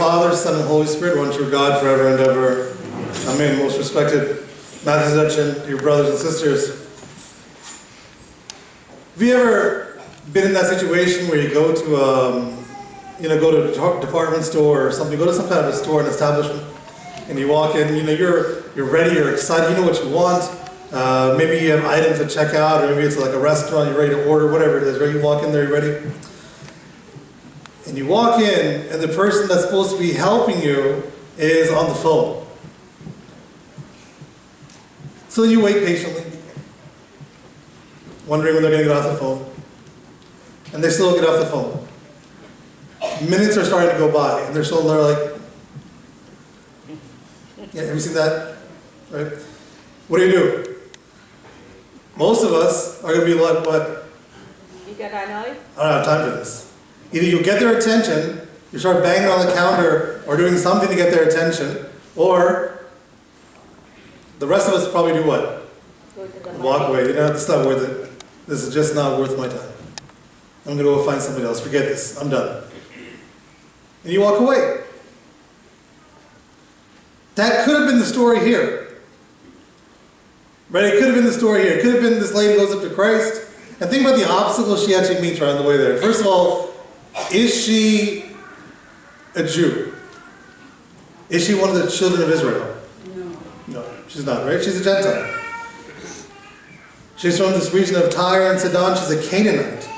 Father, Son, and Holy Spirit, one true God, forever and ever. Amen. Most respected Matthew Zutchin, your brothers and sisters. Have you ever been in that situation where you go to, go to a department store or something, go to some kind of a store, an establishment, and you walk in, you're ready, you're excited, you know what you want. Maybe you have items to check out, or maybe it's like a restaurant, you're ready to order, whatever it is, right? You walk in there, you're ready. And you walk in, and the person that's supposed to be helping you is on the phone. So you wait patiently, wondering when they're going to get off the phone. And they still get off the phone. Minutes are starting to go by, and they're like, yeah, have you seen that? Right? What do? Most of us are going to be like, what? I don't have time for this. Either you get their attention, you start banging on the counter or doing something to get their attention, or the rest of us probably do what? Walk away. It's not worth it. This is just not worth my time. I'm going to go find somebody else. Forget this. I'm done. And you walk away. That could have been the story here. Right? It could have been the story here. It could have been this lady goes up to Christ. And think about the obstacles she actually meets right on the way there. First of all, is she a Jew? Is she one of the children of Israel? No, she's not, right? She's a Gentile. She's from this region of Tyre and Sidon. She's a Canaanite.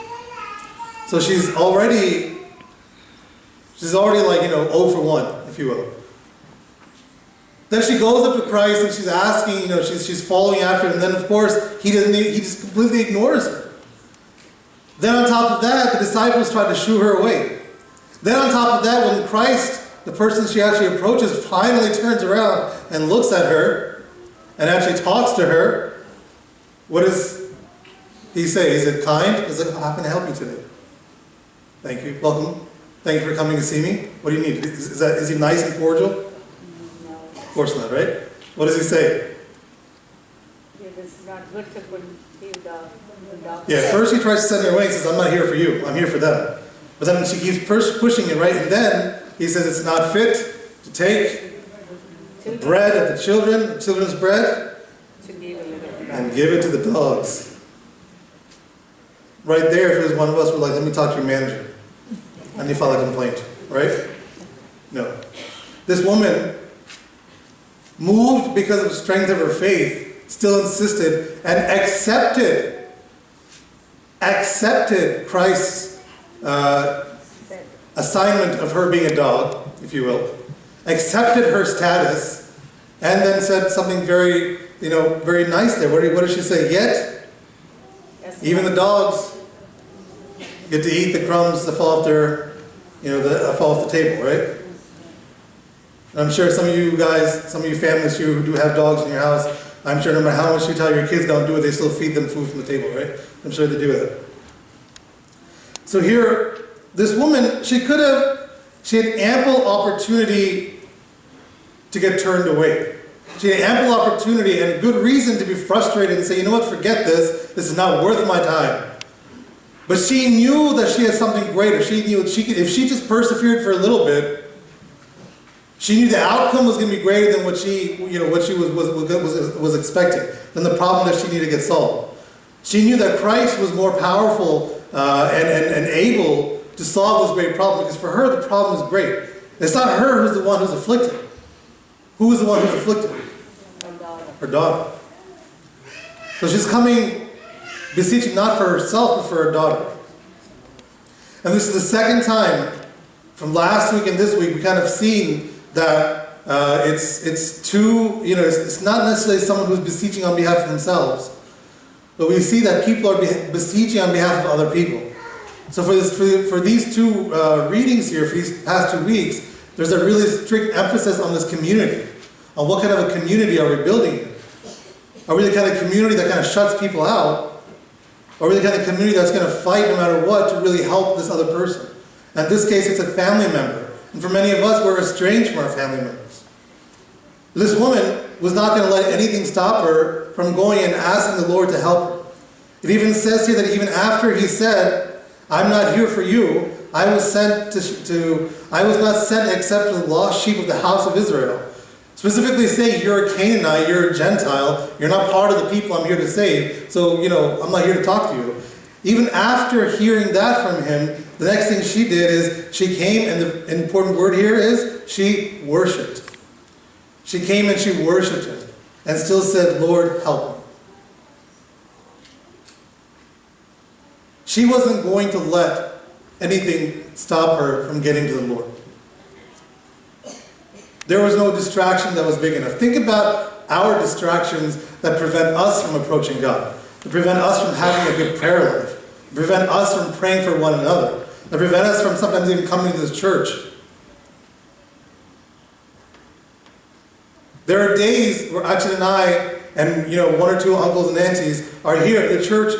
So she's already like, 0 for 1, if you will. Then she goes up to Christ and she's asking, she's following after him, and then of course he just completely ignores her. Then on top of that, the disciples tried to shoo her away. Then on top of that, when Christ, the person she actually approaches, finally turns around and looks at her and actually talks to her, what does he say? Is it kind? He's like, how can I help you today? Thank you. Welcome. Thank you for coming to see me. What do you need? Is he nice and cordial? No. Of course not, right? What does he say? It is not good to put the dog. Yeah, first he tries to send her away and says, I'm not here for you, I'm here for them. But then she keeps pushing it, right? And then he says it's not fit to take the bread of the children's bread, and give it to the dogs. Right there, if it was one of us, we're like, let me talk to your manager. And you file a complaint, right? No. This woman, moved because of the strength of her faith, still insisted and accepted Christ's assignment of her being a dog, if you will, accepted her status, and then said something very, very nice there. What did she say? Yet, even the dogs get to eat the crumbs that fall off fall off the table, right? And I'm sure some of you guys, some of you families who do have dogs in your house, I'm sure no matter how much you tell your kids don't do it, they still feed them food from the table, right? I'm sure they do that. So here, this woman, she had ample opportunity to get turned away. She had ample opportunity and good reason to be frustrated and say, you know what, forget this. This is not worth my time. But she knew that she had something greater. She knew if she just persevered for a little bit, she knew the outcome was going to be greater than what she was expecting, than the problem that she needed to get solved. She knew that Christ was more powerful and able to solve this great problem, because for her the problem is great. It's not her who's the one who's afflicted. Who is the one who's afflicted? Her daughter. So she's coming beseeching not for herself, but for her daughter. And this is the second time from last week and this week we kind of seen that it's not necessarily someone who's beseeching on behalf of themselves, but we see that people are beseeching on behalf of other people. So for these two readings here, for these past 2 weeks, there's a really strict emphasis on this community, on what kind of a community are we building. Are we the kind of community that kind of shuts people out? Or are we the kind of community that's going to fight no matter what to really help this other person? And in this case, it's a family member. And for many of us, we're estranged from our family members. This woman was not going to let anything stop her from going and asking the Lord to help her. It even says here that even after he said, I'm not here for you, I was not sent except to the lost sheep of the house of Israel. Specifically saying, you're a Canaanite, you're a Gentile, you're not part of the people I'm here to save, so, I'm not here to talk to you. Even after hearing that from him, the next thing she did is she came, and the important word here is she worshiped. She came and she worshiped him and still said, Lord, help me. She wasn't going to let anything stop her from getting to the Lord. There was no distraction that was big enough. Think about our distractions that prevent us from approaching God, that prevent us from having a good prayer life, that prevent us from praying for one another, that prevent us from sometimes even coming to this church. There are days where Achin and I and one or two uncles and aunties are here at the church.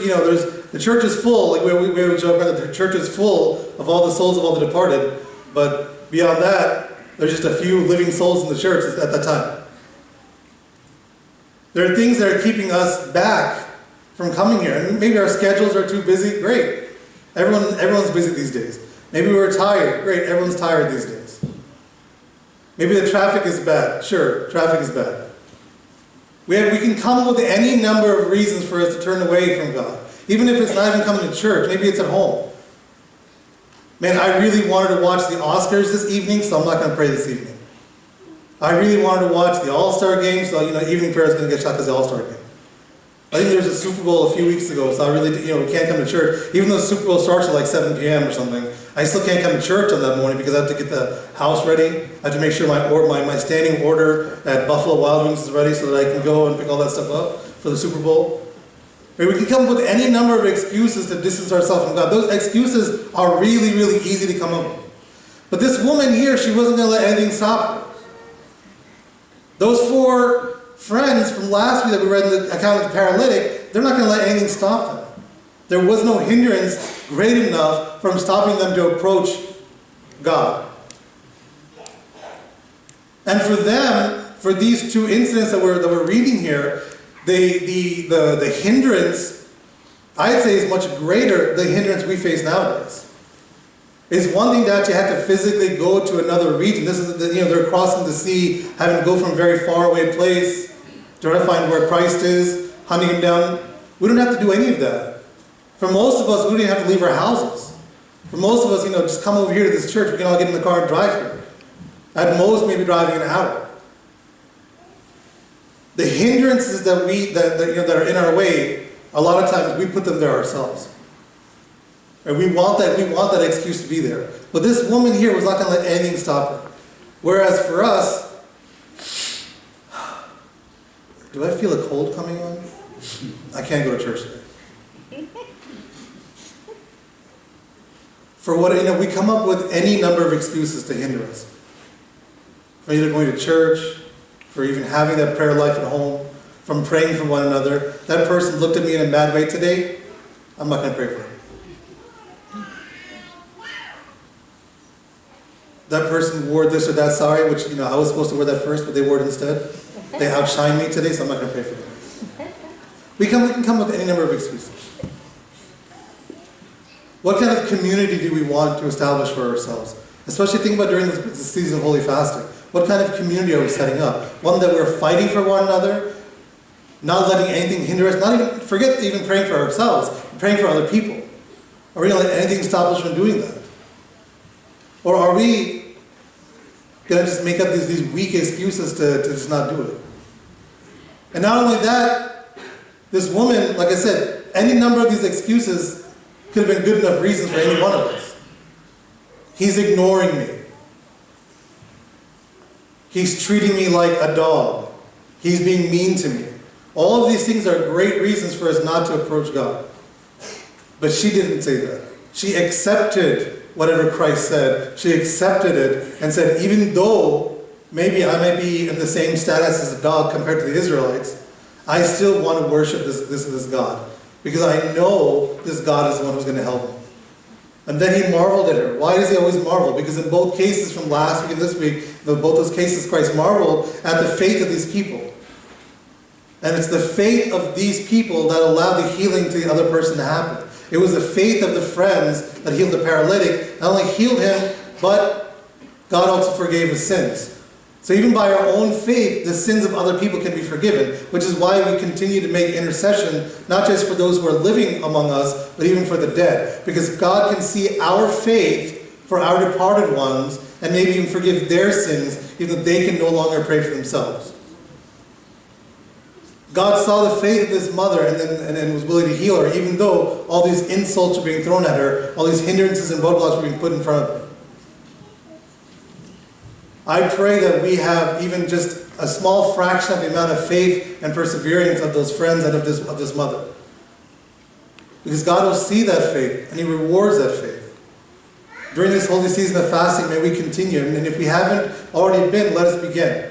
The church is full. Like we would joke around that the church is full of all the souls of all the departed. But beyond that, there's just a few living souls in the church at that time. There are things that are keeping us back from coming here. And maybe our schedules are too busy. Great. Everyone's busy these days. Maybe we're tired. Great. Everyone's tired these days. Maybe the traffic is bad. Sure, traffic is bad. We can come up with any number of reasons for us to turn away from God. Even if it's not even coming to church. Maybe it's at home. Man, I really wanted to watch the Oscars this evening, so I'm not going to pray this evening. I really wanted to watch the All-Star game, so evening prayer is going to get shot because the All-Star game. I think there was a Super Bowl a few weeks ago, so I really, we can't come to church. Even though the Super Bowl starts at like 7 p.m. or something, I still can't come to church on that morning because I have to get the house ready. I have to make sure my standing order at Buffalo Wild Wings is ready so that I can go and pick all that stuff up for the Super Bowl. We can come up with any number of excuses to distance ourselves from God. Those excuses are really, really easy to come up with. But this woman here, she wasn't going to let anything stop her. Those 4 friends from last week that we read in the account of the paralytic, they're not going to let anything stop them. There was no hindrance great enough from stopping them to approach God. And for them, for these 2 incidents that we're reading here, the hindrance, I'd say, is much greater the hindrance we face nowadays. It's one thing to actually have to physically go to another region. This is, they're crossing the sea, having to go from a very far away place, trying to find where Christ is, hunting him down. We don't have to do any of that. For most of us, we don't even have to leave our houses. For most of us, just come over here to this church. We can all get in the car and drive here. At most, maybe driving an hour. The hindrances that are in our way, a lot of times we put them there ourselves. And we want that excuse to be there. But this woman here was not going to let anything stop her. Whereas for us, do I feel a cold coming on? I can't go to church today. For what, we come up with any number of excuses to hinder us. For either going to church, for even having that prayer life at home, from praying for one another. That person looked at me in a bad way today, I'm not going to pray for them. That person wore this or that sari, which I was supposed to wear that first, but they wore it instead. They outshined me today, so I'm not going to pray for them. We can come up with any number of excuses. What kind of community do we want to establish for ourselves? Especially think about during the season of Holy Fasting. What kind of community are we setting up? One that we're fighting for one another, not letting anything hinder us, forget even praying for ourselves, praying for other people. Are we going to let anything stop us from doing that? Or are we going to just make up these weak excuses to just not do it? And not only that, this woman, like I said, any number of these excuses could have been good enough reasons for any one of us. He's ignoring me. He's treating me like a dog. He's being mean to me. All of these things are great reasons for us not to approach God. But she didn't say that. She accepted whatever Christ said. She accepted it and said, even though maybe I might be in the same status as a dog compared to the Israelites, I still want to worship this God. Because I know this God is the one who's going to help me. And then he marveled at her. Why does he always marvel? Because in both cases from last week and this week, in both those cases, Christ marveled at the faith of these people. And it's the faith of these people that allowed the healing to the other person to happen. It was the faith of the friends that healed the paralytic. Not only healed him, but God also forgave his sins. So even by our own faith, the sins of other people can be forgiven, which is why we continue to make intercession, not just for those who are living among us, but even for the dead. Because God can see our faith for our departed ones, and maybe even forgive their sins, even though they can no longer pray for themselves. God saw the faith of this mother and then was willing to heal her, even though all these insults were being thrown at her, all these hindrances and roadblocks were being put in front of her. I pray that we have even just a small fraction of the amount of faith and perseverance of those friends and of this mother. Because God will see that faith, and He rewards that faith. During this holy season of fasting, may we continue. And if we haven't already been, let us begin.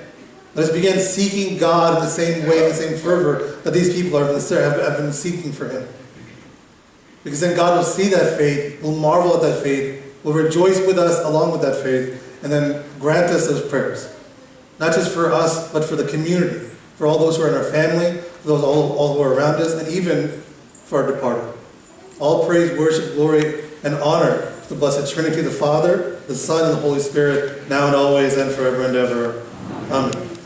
Let us begin seeking God in the same way, in the same fervor that these people have been seeking for Him. Because then God will see that faith, will marvel at that faith, will rejoice with us along with that faith, and then grant us those prayers. Not just for us, but for the community, for all those who are in our family, for those all who are around us, and even for our departed. All praise, worship, glory, and honor to the blessed Trinity, the Father, the Son, and the Holy Spirit, now and always, and forever and ever. Amen.